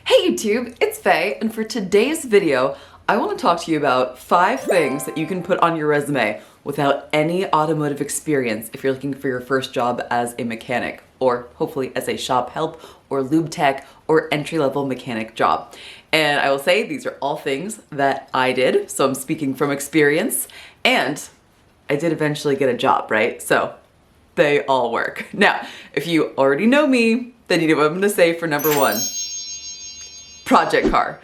Hey YouTube, it's Faye, and for today's video, I want to talk to you about 5 things that you can put on your resume without any automotive experience if you're looking for your first job as a mechanic, or hopefully as a shop help, or lube tech, or entry-level mechanic job. And I will say these are all things that I did, so I'm speaking from experience, and I did eventually get a job, right? So they all work. Now, if you already know me, then you know what I'm gonna say for number 1. Project car.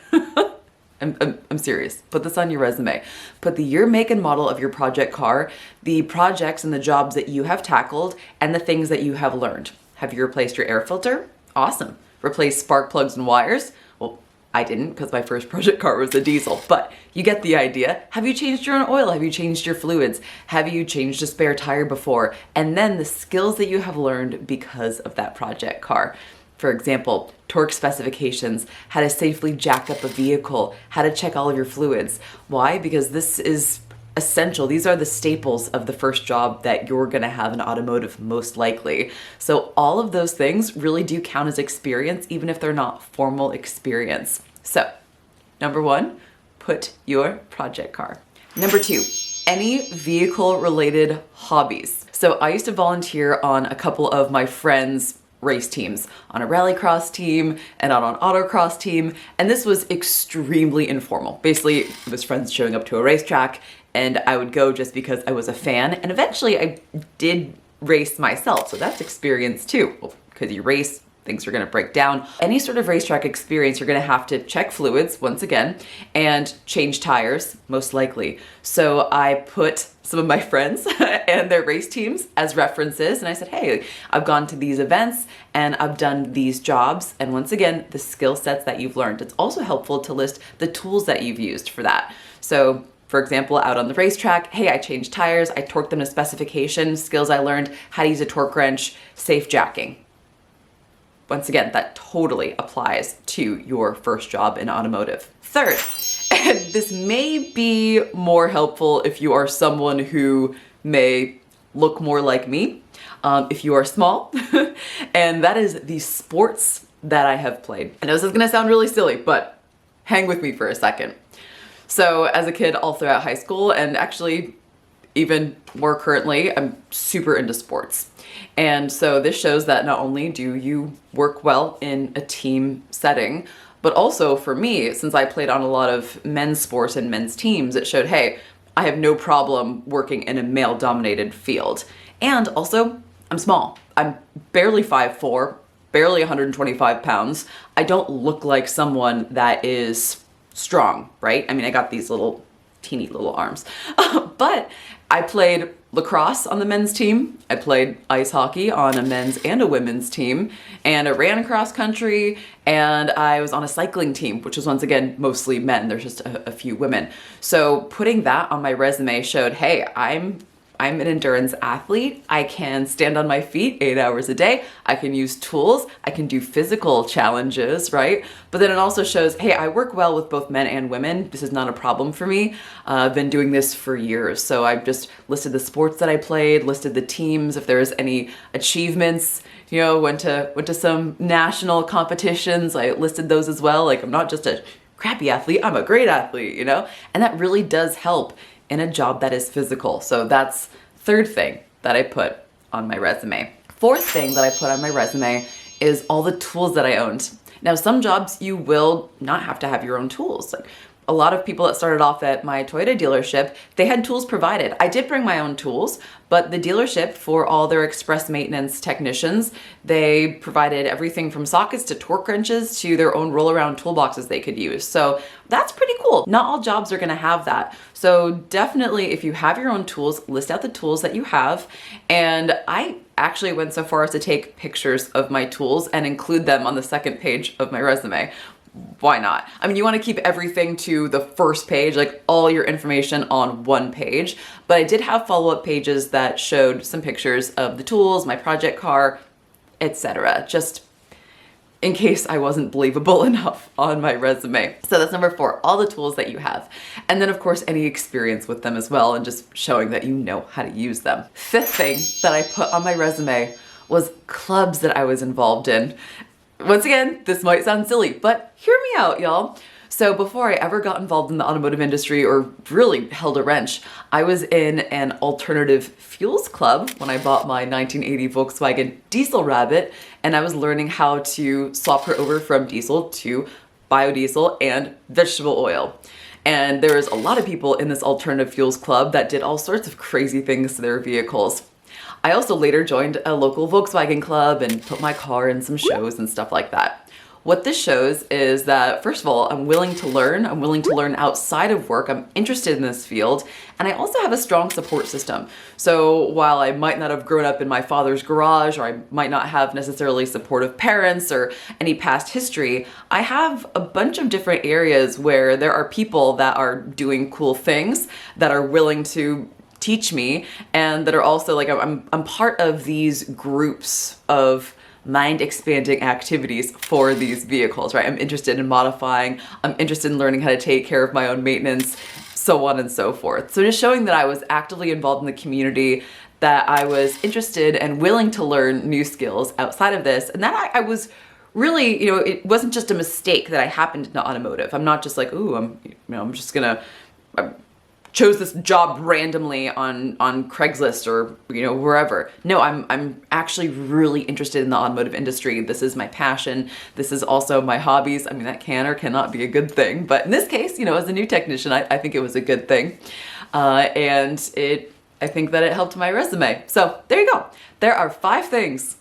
I'm serious. Put this on your resume. Put the year, make, and model of your project car, the projects and the jobs that you have tackled, and the things that you have learned. Have you replaced your air filter? Awesome. Replaced spark plugs and wires? Well, I didn't because my first project car was a diesel, but you get the idea. Have you changed your own oil? Have you changed your fluids? Have you changed a spare tire before? And then the skills that you have learned because of that project car. For example, torque specifications, how to safely jack up a vehicle, how to check all of your fluids. Why? Because this is essential. These are the staples of the first job that you're gonna have in automotive, most likely. So all of those things really do count as experience, even if they're not formal experience. So, number 1, put your project car. Number 2, any vehicle-related hobbies. So I used to volunteer on a couple of my friends' race teams, on a rallycross team and on an autocross team, and this was extremely informal. Basically, it was friends showing up to a racetrack, and I would go just because I was a fan, and eventually I did race myself, so that's experience too. Well, because you race, things are gonna break down. Any sort of racetrack experience, you're gonna have to check fluids, once again, and change tires, most likely. So I put some of my friends and their race teams as references, and I said, hey, I've gone to these events and I've done these jobs, and once again, the skill sets that you've learned. It's also helpful to list the tools that you've used for that. So for example, out on the racetrack, hey, I changed tires, I torqued them to specification, skills I learned, how to use a torque wrench, safe jacking. Once again, that totally applies to your first job in automotive. Third, and this may be more helpful if you are someone who may look more like me, if you are small, and that is the sports that I have played. I know this is gonna sound really silly, but hang with me for a second. So as a kid, all throughout high school, and actually even more currently, I'm super into sports. And so this shows that not only do you work well in a team setting, but also for me, since I played on a lot of men's sports and men's teams, it showed, hey, I have no problem working in a male-dominated field. And also, I'm small. I'm barely 5'4", barely 125 pounds. I don't look like someone that is strong, right? I mean, I got these little teeny little arms. But I played lacrosse on the men's team. I played ice hockey on a men's and a women's team, and I ran cross country, and I was on a cycling team, which was once again mostly men. There's just a few women. So putting that on my resume showed, hey, I'm an endurance athlete. I can stand on my feet 8 hours a day. I can use tools. I can do physical challenges, right? But then it also shows, hey, I work well with both men and women. This is not a problem for me. I've been doing this for years. So I've just listed the sports that I played, listed the teams, if there's any achievements, you know, went to some national competitions. I listed those as well. Like, I'm not just a crappy athlete, I'm a great athlete, you know? And that really does help in a job that is physical. So that's third thing that I put on my resume. Fourth thing that I put on my resume is all the tools that I owned. Now, some jobs you will not have to have your own tools. Like a lot of people that started off at my Toyota dealership, they had tools provided. I did bring my own tools, but the dealership, for all their express maintenance technicians, they provided everything from sockets to torque wrenches to their own roll-around toolboxes they could use. So that's pretty cool. Not all jobs are gonna have that. So definitely, if you have your own tools, list out the tools that you have. And I actually went so far as to take pictures of my tools and include them on the second page of my resume. Why not? I mean, you want to keep everything to the first page, like all your information on one page, but I did have follow-up pages that showed some pictures of the tools, my project car, etc. Just in case I wasn't believable enough on my resume. So that's number 4, all the tools that you have. And then of course, any experience with them as well, and just showing that you know how to use them. Fifth thing that I put on my resume was clubs that I was involved in. Once again, this might sound silly, but hear me out, y'all. So before I ever got involved in the automotive industry or really held a wrench, I was in an alternative fuels club when I bought my 1980 Volkswagen Diesel Rabbit, and I was learning how to swap her over from diesel to biodiesel and vegetable oil. And there was a lot of people in this alternative fuels club that did all sorts of crazy things to their vehicles. I also later joined a local Volkswagen club and put my car in some shows and stuff like that. What this shows is that, first of all, I'm willing to learn. I'm willing to learn outside of work. I'm interested in this field. And I also have a strong support system. So while I might not have grown up in my father's garage, or I might not have necessarily supportive parents or any past history, I have a bunch of different areas where there are people that are doing cool things, that are willing to teach me, and that are also like, I'm part of these groups of mind expanding activities for these vehicles, right? I'm interested in modifying, I'm interested in learning how to take care of my own maintenance, so on and so forth. So just showing that I was actively involved in the community, that I was interested and willing to learn new skills outside of this, and that I was really, it wasn't just a mistake that I happened into automotive. I'm not just like, ooh, I'm just gonna, chose this job randomly on Craigslist or wherever. No, I'm actually really interested in the automotive industry. This is my passion. This is also my hobbies. I mean, that can or cannot be a good thing, but in this case, as a new technician, I think it was a good thing, and I think that it helped my resume. So there you go. There are 5 things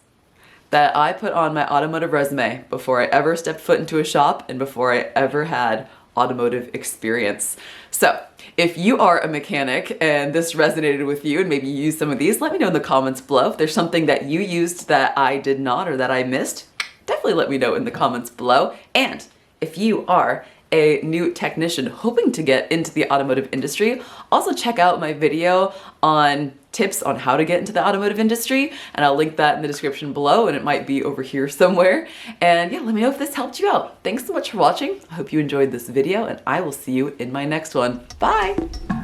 that I put on my automotive resume before I ever stepped foot into a shop and before I ever had automotive experience. So if you are a mechanic and this resonated with you and maybe you used some of these, let me know in the comments below. If there's something that you used that I did not or that I missed, definitely let me know in the comments below. And if you are a new technician hoping to get into the automotive industry, also check out my video on tips on how to get into the automotive industry, and I'll link that in the description below, and it might be over here somewhere. And yeah, let me know if this helped you out. Thanks so much for watching. I hope you enjoyed this video, and I will see you in my next one. Bye!